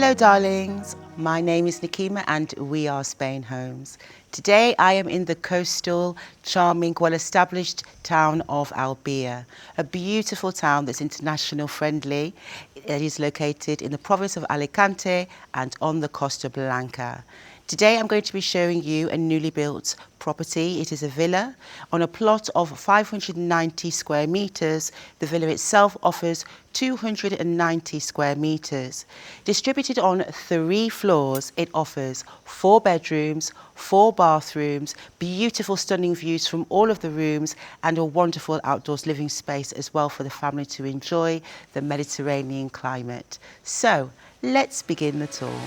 Hello darlings, my name is Nikima and we are Spainhomes. Today I am in the coastal, charming, well-established town of Albir, a beautiful town that's international friendly. It is located in the province of Alicante and on the Costa Blanca. Today I'm going to be showing you a newly built property. It is a villa on a plot of 590 square metres. The villa itself offers 290 square metres. Distributed on 3 floors, it offers 4 bedrooms, 4 bathrooms, beautiful stunning views from all of the rooms and a wonderful outdoors living space as well for the family to enjoy the Mediterranean climate. So let's begin the tour.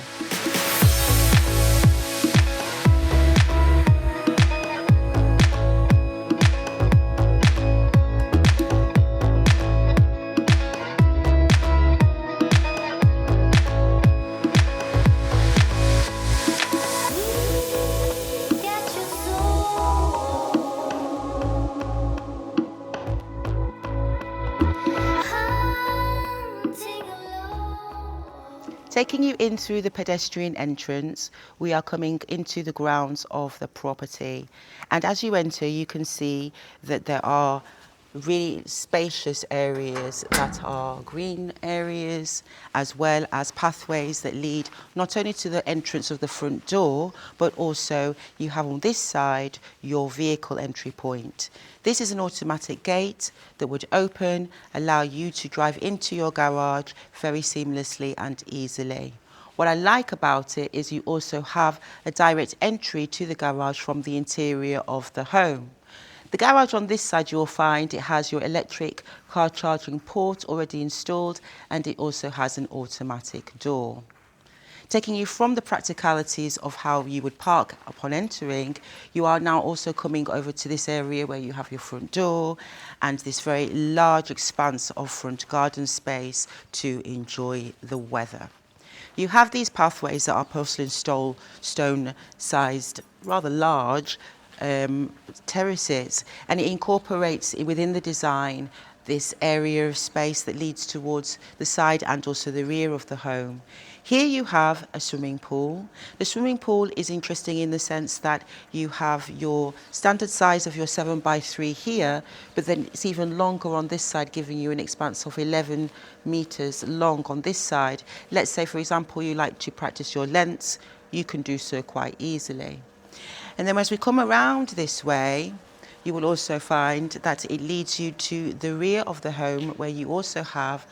Taking you in through the pedestrian entrance, we are coming into the grounds of the property. And as you enter, you can see that there are really spacious areas that are green areas, as well as pathways that lead not only to the entrance of the front door, but also you have on this side your vehicle entry point. This is an automatic gate that would open, allow you to drive into your garage very seamlessly and easily. What I like about it is you also have a direct entry to the garage from the interior of the home. The garage on this side, you'll find it has your electric car charging port already installed, and it also has an automatic door. Taking you from the practicalities of how you would park upon entering, you are now also coming over to this area where you have your front door and this very large expanse of front garden space to enjoy the weather. You have these pathways that are porcelain stone sized, rather large, terraces, and it incorporates within the design this area of space that leads towards the side and also the rear of the home. Here you have a swimming pool. The swimming pool is interesting in the sense that you have your standard size of your 7x3 here, but then it's even longer on this side, giving you an expanse of 11 meters long on this side. Let's say, for example, you like to practice your lengths, you can do so quite easily. And then as we come around this way, you will also find that it leads you to the rear of the home, where you also have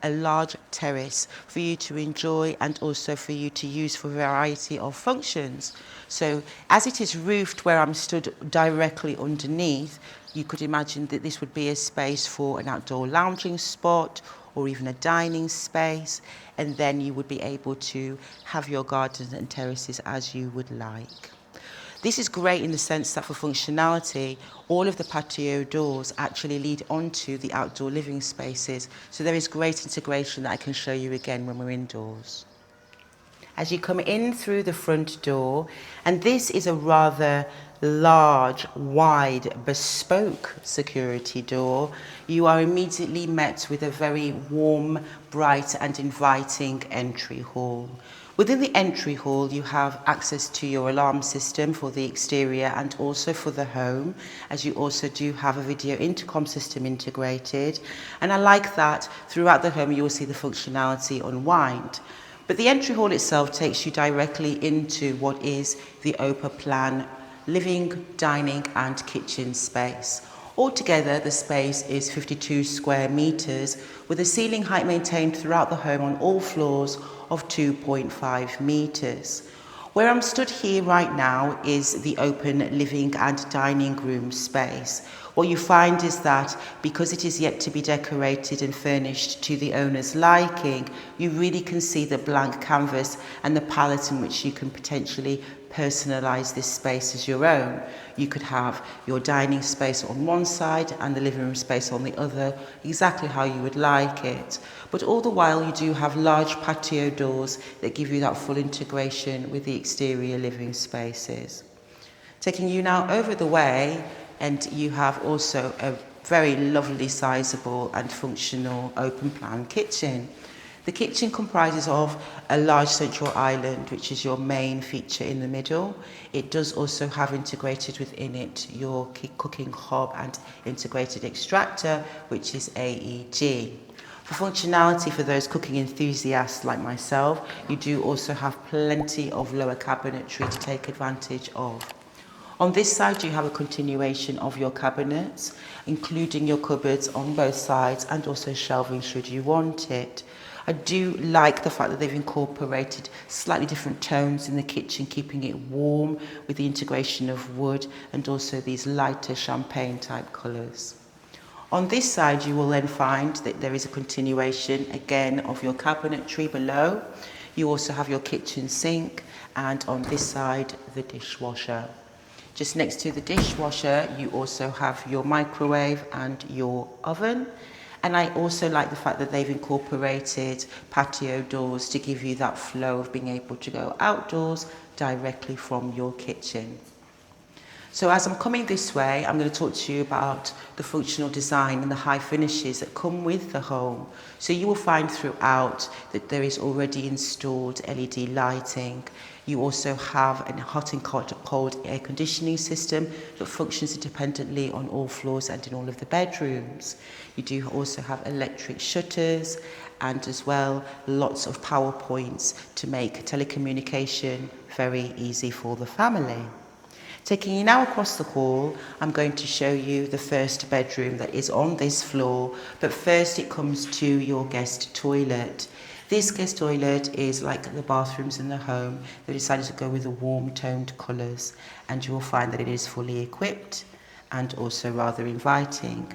a large terrace for you to enjoy and also for you to use for a variety of functions. So as it is roofed where I'm stood directly underneath, you could imagine that this would be a space for an outdoor lounging spot or even a dining space, and then you would be able to have your gardens and terraces as you would like. This is great in the sense that for functionality, all of the patio doors actually lead onto the outdoor living spaces. So there is great integration that I can show you again when we're indoors. As you come in through the front door, and this is a rather large, wide, bespoke security door, you are immediately met with a very warm, bright and inviting entry hall. Within the entry hall, you have access to your alarm system for the exterior and also for the home, as you also do have a video intercom system integrated. And I like that throughout the home, you will see the functionality unwind. But the entry hall itself takes you directly into what is the open plan living, dining and kitchen space. Altogether, the space is 52 square metres with a ceiling height maintained throughout the home on all floors of 2.5 metres. Where I'm stood here right now is the open living and dining room space. What you find is that because it is yet to be decorated and furnished to the owner's liking, you really can see the blank canvas and the palette in which you can potentially personalise this space as your own. You could have your dining space on one side and the living room space on the other, exactly how you would like it. But all the while you do have large patio doors that give you that full integration with the exterior living spaces. Taking you now over the way, and you have also a very lovely, sizable and functional open plan kitchen. The kitchen comprises of a large central island, which is your main feature in the middle. It does also have integrated within it your cooking hob and integrated extractor, which is AEG. For functionality for those cooking enthusiasts like myself, you do also have plenty of lower cabinetry to take advantage of. On this side, you have a continuation of your cabinets, including your cupboards on both sides and also shelving should you want it. I do like the fact that they've incorporated slightly different tones in the kitchen, keeping it warm with the integration of wood and also these lighter champagne type colours. On this side, you will then find that there is a continuation again of your cabinetry below. You also have your kitchen sink, and on this side, the dishwasher. Just next to the dishwasher, you also have your microwave and your oven. And I also like the fact that they've incorporated patio doors to give you that flow of being able to go outdoors directly from your kitchen. So as I'm coming this way, I'm going to talk to you about the functional design and the high finishes that come with the home. So you will find throughout that there is already installed LED lighting. You also have a hot and cold air conditioning system that functions independently on all floors and in all of the bedrooms. You do also have electric shutters and as well lots of power points to make telecommunication very easy for the family. Taking you now across the hall, I'm going to show you the first bedroom that is on this floor, but first it comes to your guest toilet. This guest toilet is like the bathrooms in the home. They decided to go with the warm toned colours, and you will find that it is fully equipped and also rather inviting.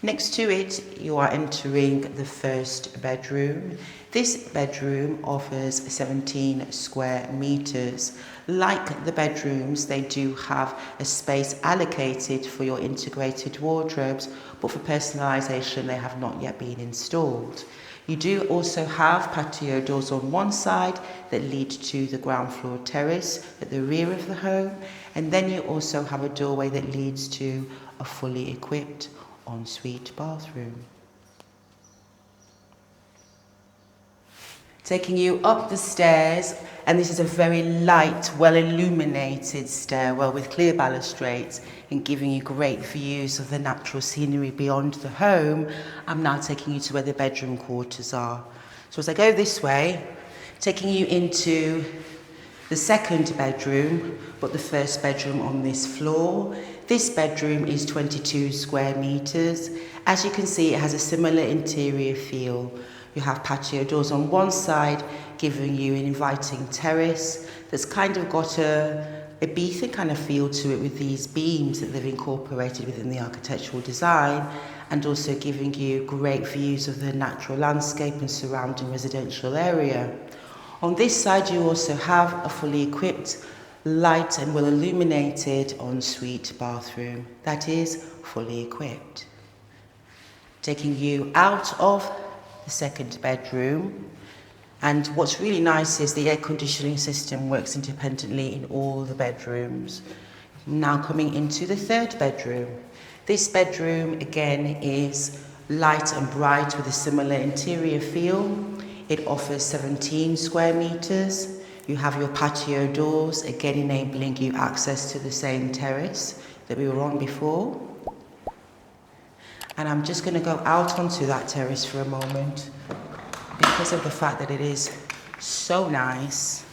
Next to it, you are entering the first bedroom. This bedroom offers 17 square meters. Like the bedrooms, they do have a space allocated for your integrated wardrobes, but for personalisation, they have not yet been installed. You do also have patio doors on one side that lead to the ground floor terrace at the rear of the home, and then you also have a doorway that leads to a fully equipped ensuite bathroom. Taking you up the stairs, and this is a very light, well illuminated stairwell with clear balustrades and giving you great views of the natural scenery beyond the home. I'm now taking you to where the bedroom quarters are. So as I go this way, taking you into the second bedroom, but the first bedroom on this floor. This bedroom is 22 square meters. As you can see, it has a similar interior feel. You have patio doors on one side, giving you an inviting terrace that's kind of got a Ibiza kind of feel to it with these beams that they've incorporated within the architectural design, and also giving you great views of the natural landscape and surrounding residential area. On this side, you also have a fully equipped, light and well illuminated ensuite bathroom that is fully equipped. Taking you out of the second bedroom, and what's really nice is the air conditioning system works independently in all the bedrooms. Now coming into the third bedroom. This bedroom again is light and bright with a similar interior feel. It offers 17 square meters. You have your patio doors, again enabling you access to the same terrace that we were on before. And I'm just going to go out onto that terrace for a moment because of the fact that it is so nice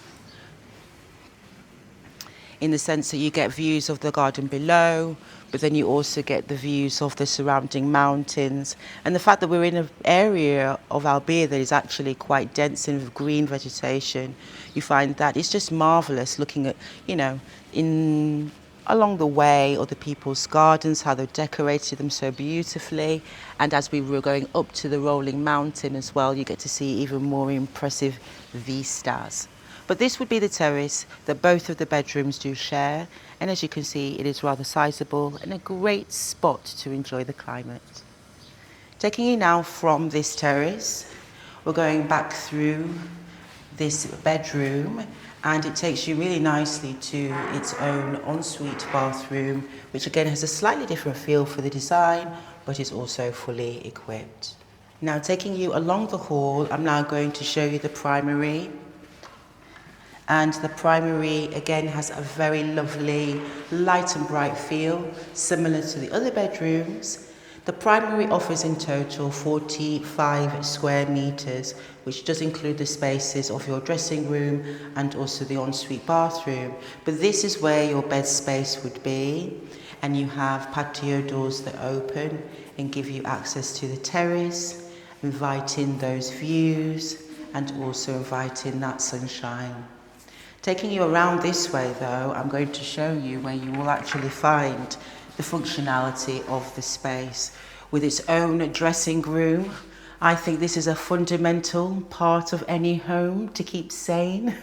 in the sense that you get views of the garden below, but then you also get the views of the surrounding mountains. And the fact that we're in an area of Albir that is actually quite dense in green vegetation, you find that it's just marvellous looking at, along the way, or the people's gardens, how they've decorated them so beautifully. And as we were going up to the rolling mountain as well, you get to see even more impressive vistas. But this would be the terrace that both of the bedrooms do share. And as you can see, it is rather sizable and a great spot to enjoy the climate. Taking you now from this terrace, we're going back through this bedroom, and it takes you really nicely to its own ensuite bathroom, which again has a slightly different feel for the design, but is also fully equipped. Now taking you along the hall, I'm now going to show you the primary. And the primary again has a very lovely light and bright feel, similar to the other bedrooms. The primary offers in total 45 square meters, which does include the spaces of your dressing room and also the ensuite bathroom. But this is where your bed space would be, and you have patio doors that open and give you access to the terrace, inviting those views and also inviting that sunshine. Taking you around this way though, I'm going to show you where you will actually find the functionality of the space with its own dressing room. I think this is a fundamental part of any home to keep sane.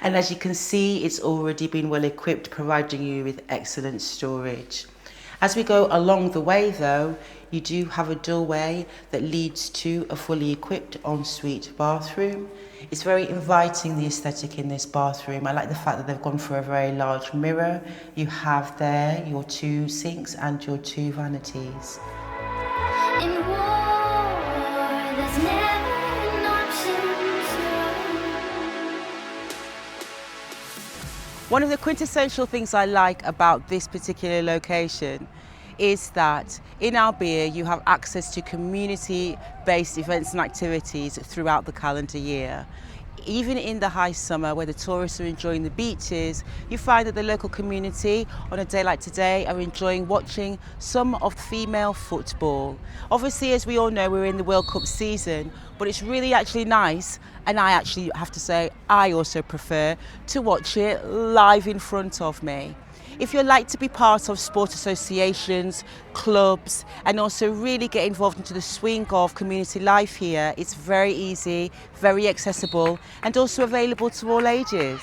And as you can see, it's already been well equipped, providing you with excellent storage. As we go along the way though, you do have a doorway that leads to a fully equipped ensuite bathroom. It's very inviting, the aesthetic in this bathroom. I like the fact that they've gone for a very large mirror. You have there your 2 sinks and your 2 vanities. In war, there's never an option One of the quintessential things I like about this particular location is that in Albir you have access to community-based events and activities throughout the calendar year. Even in the high summer where the tourists are enjoying the beaches, you find that the local community on a day like today are enjoying watching some of female football. Obviously, as we all know, we're in the World Cup season, but it's really actually nice, and I actually have to say I also prefer to watch it live in front of me. If you'd like to be part of sport associations, clubs, and also really get involved into the swing of community life here, it's very easy, very accessible, and also available to all ages.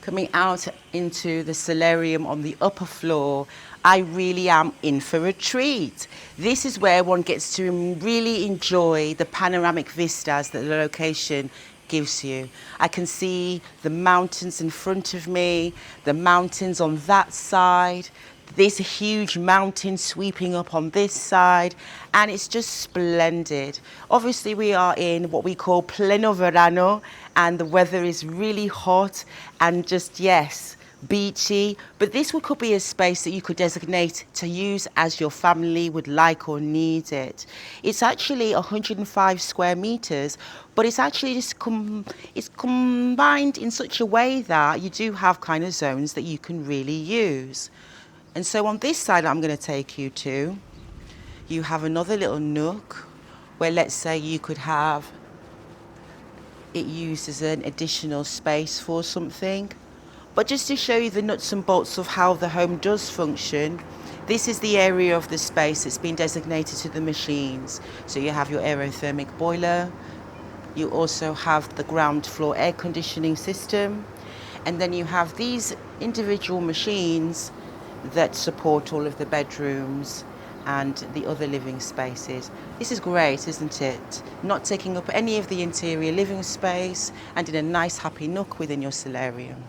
Coming out into the solarium on the upper floor, I really am in for a treat. This is where one gets to really enjoy the panoramic vistas that the location gives you. I can see the mountains in front of me, the mountains on that side, this huge mountain sweeping up on this side, and it's just splendid. Obviously we are in what we call pleno verano, and the weather is really hot and just, yes, beachy, but this could be a space that you could designate to use as your family would like or need it. It's actually 105 square meters, but it's actually just it's combined in such a way that you do have kind of zones that you can really use. And so on this side I'm going to take you to, you have another little nook where, let's say, you could have it used as an additional space for something. But just to show you the nuts and bolts of how the home does function, this is the area of the space that's been designated to the machines. So you have your aerothermic boiler, you also have the ground floor air conditioning system, and then you have these individual machines that support all of the bedrooms and the other living spaces. This is great, isn't it? Not taking up any of the interior living space and in a nice happy nook within your solarium.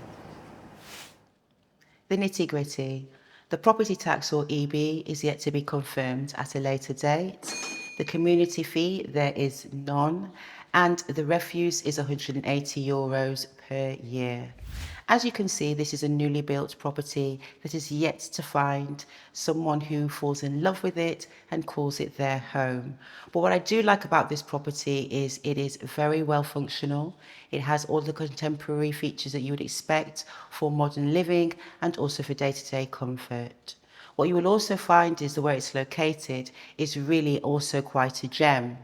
The nitty-gritty. The property tax, or EB, is yet to be confirmed at a later date. The community fee, there is none, and the refuse is €180 per year. As you can see, this is a newly built property that is yet to find someone who falls in love with it and calls it their home. But what I do like about this property is it is very well functional. It has all the contemporary features that you would expect for modern living and also for day-to-day comfort. What you will also find is the where it's located is really also quite a gem.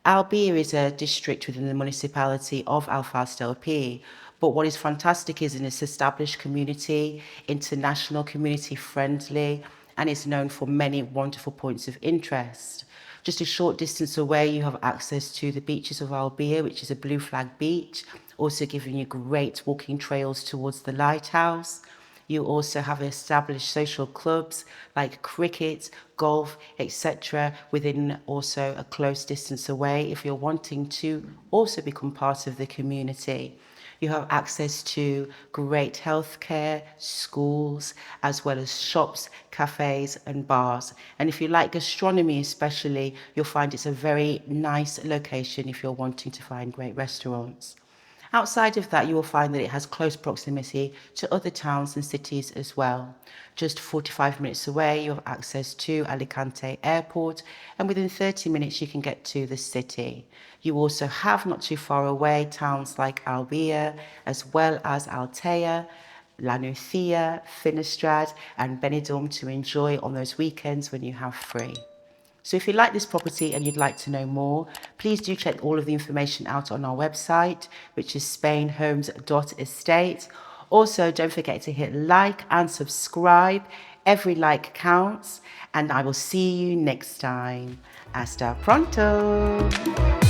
Albir is a district within the municipality of Alfastelpi, but what is fantastic is in its established community, international community friendly, and is known for many wonderful points of interest. Just a short distance away, you have access to the beaches of Albir, which is a blue flag beach, also giving you great walking trails towards the lighthouse. You also have established social clubs like cricket, golf, etc. within also a close distance away if you're wanting to also become part of the community. You have access to great healthcare, schools, as well as shops, cafes and bars. And if you like gastronomy especially, you'll find it's a very nice location if you're wanting to find great restaurants. Outside of that, you will find that it has close proximity to other towns and cities as well. Just 45 minutes away, you have access to Alicante Airport, and within 30 minutes, you can get to the city. You also have, not too far away, towns like Albir, as well as Altea, La Nucia, Finistrad, and Benidorm to enjoy on those weekends when you have free. So if you like this property and you'd like to know more, please do check all of the information out on our website, which is spainhomes.estate. Also, don't forget to hit like and subscribe. Every like counts, and I will see you next time. Hasta pronto!